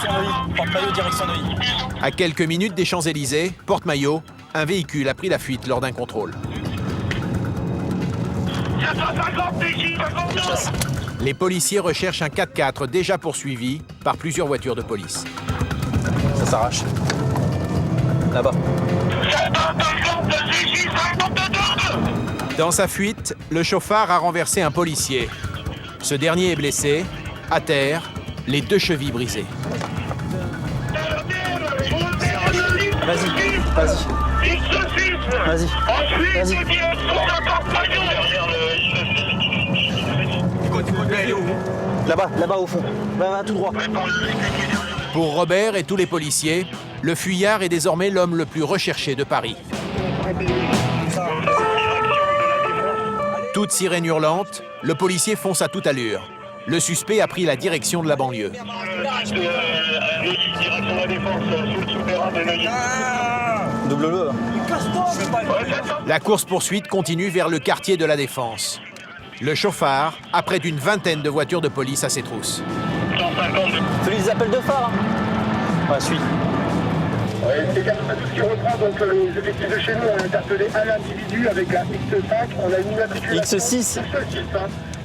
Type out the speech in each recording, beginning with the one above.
direction Neuilly. Porte-maillot, direction Neuilly. À quelques minutes des Champs-Élysées, porte-maillot, un véhicule a pris la fuite lors d'un contrôle. Les policiers recherchent un 4x4 déjà poursuivi par plusieurs voitures de police. Ça s'arrache. Là-bas. Dans sa fuite, le chauffard a renversé un policier. Ce dernier est blessé, à terre, les 2 chevilles brisées. Vas-y, vas-y. Vas-y, vas-y. Là-bas, là-bas au fond. Va tout droit. Pour Robert et tous les policiers, le fuyard est désormais l'homme le plus recherché de Paris. Toute sirène hurlante, le policier fonce à toute allure. Le suspect a pris la direction de la banlieue. Double-le. La course-poursuite continue vers le quartier de la Défense. Le chauffard a près d'une vingtaine de voitures de police à ses trousses. Celui des appels de phare. Ouais, suis. C'est tout ce qui reprend donc les effectifs de chez nous. On a interpellé un individu avec la X5. On a une immatriculation X6.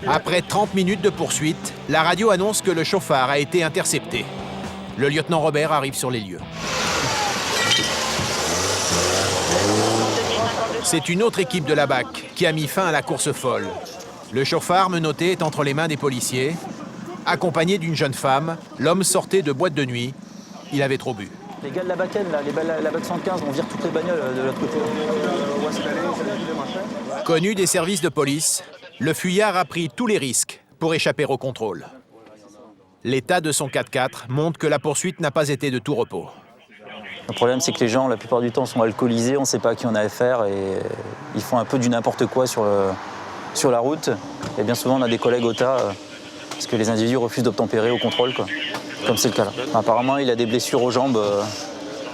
Après 30 minutes de poursuite, la radio annonce que le chauffard a été intercepté. Le lieutenant Robert arrive sur les lieux. C'est une autre équipe de la BAC qui a mis fin à la course folle. Le chauffard menotté est entre les mains des policiers. Accompagné d'une jeune femme, l'homme sortait de boîte de nuit. Il avait trop bu. Les gars de la BAC-N, là, la BAC 115, on vire toutes les bagnoles de l'autre côté. Connu des services de police, le fuyard a pris tous les risques pour échapper au contrôle. L'état de son 4x4 montre que la poursuite n'a pas été de tout repos. Le problème, c'est que les gens, la plupart du temps, sont alcoolisés, on ne sait pas à qui on a affaire et ils font un peu du n'importe quoi sur la route. Et bien souvent, on a des collègues au tas parce que les individus refusent d'obtempérer au contrôle, quoi. Comme c'est le cas là. Apparemment, il a des blessures aux jambes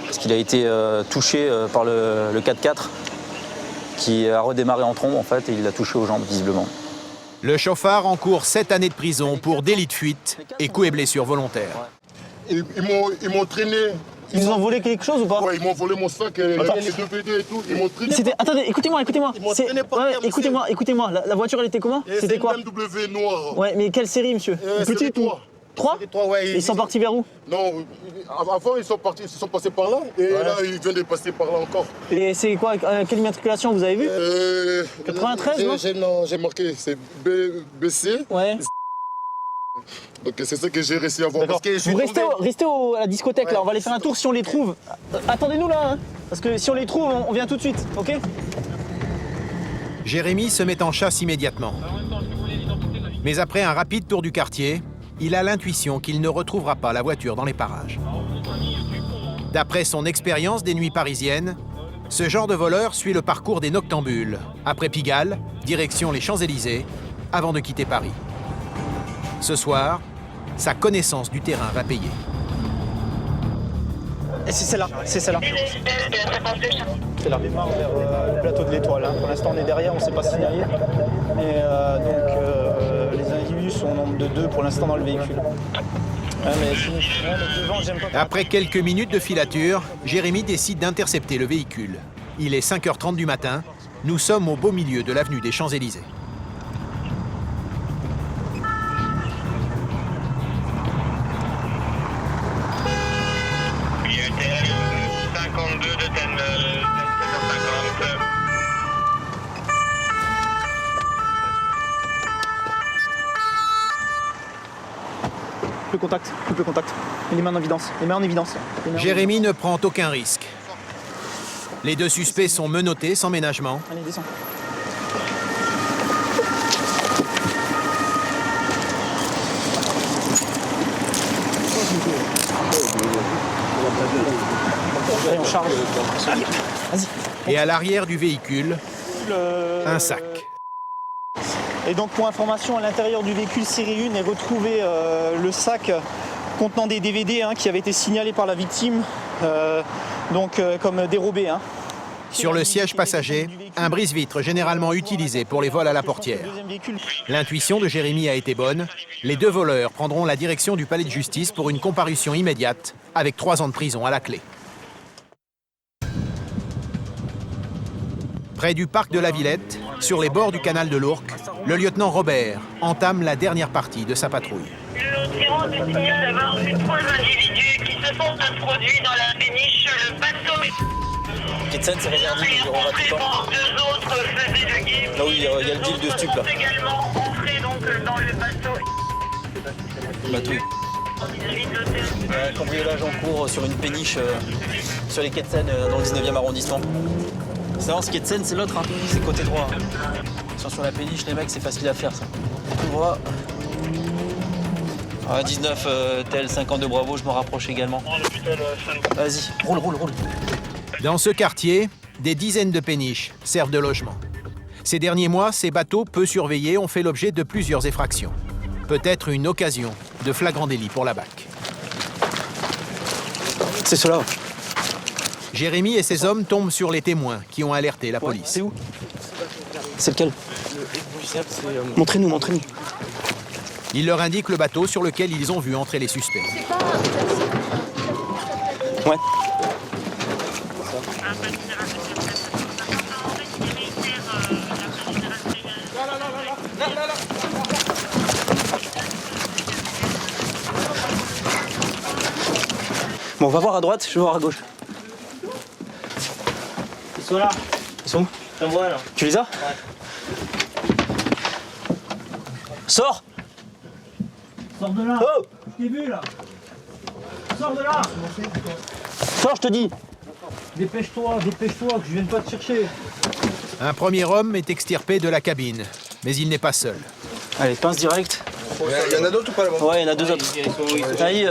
parce qu'il a été touché par le 4x4 qui a redémarré en trombe, en fait, et il l'a touché aux jambes, visiblement. Le chauffard encourt 7 années de prison pour délit de fuite et coups et blessures volontaires. Ils m'ont traîné. Ils vous ont volé quelque chose ou pas? Ouais, ils m'ont volé mon sac, les 2 PD et tout. Ils m'ont traîné. Attendez, écoutez-moi. Ils m'ont traîné par terre, Écoutez-moi. La voiture, elle était comment? C'était quoi? C'est une BMW noire. Ouais, mais quelle série, monsieur? Petite ou? 3? Ouais, Ils sont partis vers où? Non, avant ils sont passés par là et là ils viennent de passer par là encore. Et c'est quoi? Quelle immatriculation vous avez vu? 93, non? Non, j'ai marqué, c'est BC. Ouais. Donc c'est ça que j'ai réussi à voir. D'accord. Vous restez à la discothèque, là, on va aller faire un tour si on les trouve. Attendez-nous là, hein, parce que si on les trouve, on vient tout de suite, ok? Jérémy se met en chasse immédiatement. Mais après un rapide tour du quartier, il a l'intuition qu'il ne retrouvera pas la voiture dans les parages. D'après son expérience des nuits parisiennes, ce genre de voleur suit le parcours des noctambules. Après Pigalle, direction les Champs-Élysées, avant de quitter Paris. Ce soir, sa connaissance du terrain va payer. Et c'est celle-là. C'est là, vers le plateau de l'Étoile. Hein. Pour l'instant, on est derrière, on ne s'est pas signalé. Et les individus sont au nombre de 2 pour l'instant dans le véhicule. Mais devant, j'aime pas. Après quelques minutes de filature, Jérémy décide d'intercepter le véhicule. Il est 5h30 du matin. Nous sommes au beau milieu de l'avenue des Champs-Élysées. Coupe le contact. Les mains en évidence. Jérémy ne prend aucun risque. Les 2 suspects sont menottés sans ménagement. Allez, descends. Allez, on charge. Vas-y. Et à l'arrière du véhicule, un sac. Et donc pour information, à l'intérieur du véhicule série 1 est retrouvé le sac contenant des DVD qui avaient été signalés par la victime, comme dérobés. Sur le siège passager, un brise-vitre généralement utilisé pour les vols à la portière. L'intuition de Jérémy a été bonne. Les deux voleurs prendront la direction du palais de justice pour une comparution immédiate, avec 3 ans de prison à la clé. Près du parc de la Villette, sur les bords du canal de l'Ourcq, le lieutenant Robert entame la dernière partie de sa patrouille. Nous tirons du signal d'avoir vu 3 individus qui se sont introduits dans la péniche, le bateau. Ketsen, c'est réservé, Deux autres faisaient le guet. Là où il y a le deal de stup, là. Également entrés donc dans le bateau. Bateau. Cambriolage en cours sur une péniche sur les quais de Seine dans le 19e arrondissement. C'est ce quai de Seine, c'est l'autre, hein. C'est côté droit. Ils sont sur la péniche, les mecs, c'est facile à faire, ça. Tout droit. 19 tel 52 Bravo, je me rapproche également. Vas-y, roule. Dans ce quartier, des dizaines de péniches servent de logement. Ces derniers mois, ces bateaux peu surveillés ont fait l'objet de plusieurs effractions. Peut-être une occasion de flagrant délit pour la BAC. C'est cela. Jérémy et ses hommes tombent sur les témoins qui ont alerté la police. C'est où? C'est lequel? Montrez-nous. Ils leur indiquent le bateau sur lequel ils ont vu entrer les suspects. Ouais. Bon, on va voir à droite, je vais voir à gauche. Ils sont là. Ils sont où? T'en vois là. Tu les as? Ouais. Sors! Sors de là. Oh! Je t'ai vu là. Sors de là. Sors, je te dis! Dépêche-toi, que je vienne pas te chercher. Un premier homme est extirpé de la cabine, mais il n'est pas seul. Allez, pince direct. Il y en a d'autres ou pas là-bas? Ouais, il y en a 2 autres. Allez,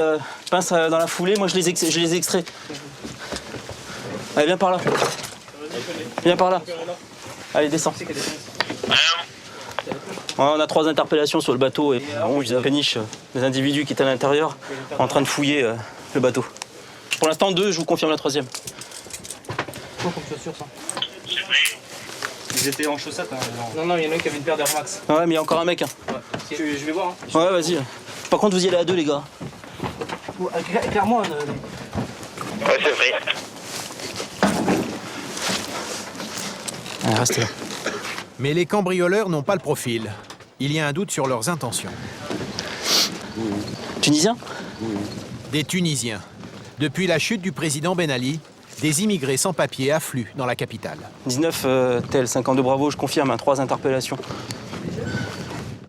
pince dans la foulée, moi je les extrais. Allez, viens par là. Allez, descends. Ouais, on a 3 interpellations sur le bateau et on péniche des individus qui étaient à l'intérieur en train de fouiller le bateau. Pour l'instant 2, je vous confirme la 3e. Pourquoi comme tu es sûr ça? Ils étaient en chaussettes. Hein, non, il y en a un qui avait une paire d'Air Max. Ouais, mais il y a encore un mec. Hein. Ouais. Je vais voir. Hein. Ouais, vas-y. Par contre, vous y allez à 2, les gars. Clairement. Ouais, c'est vrai. Allez, restez là. Mais les cambrioleurs n'ont pas le profil. Il y a un doute sur leurs intentions. Tunisien? Des Tunisiens. Depuis la chute du président Ben Ali, des immigrés sans papier affluent dans la capitale. 19 tel 52 Bravo, je confirme, 3 interpellations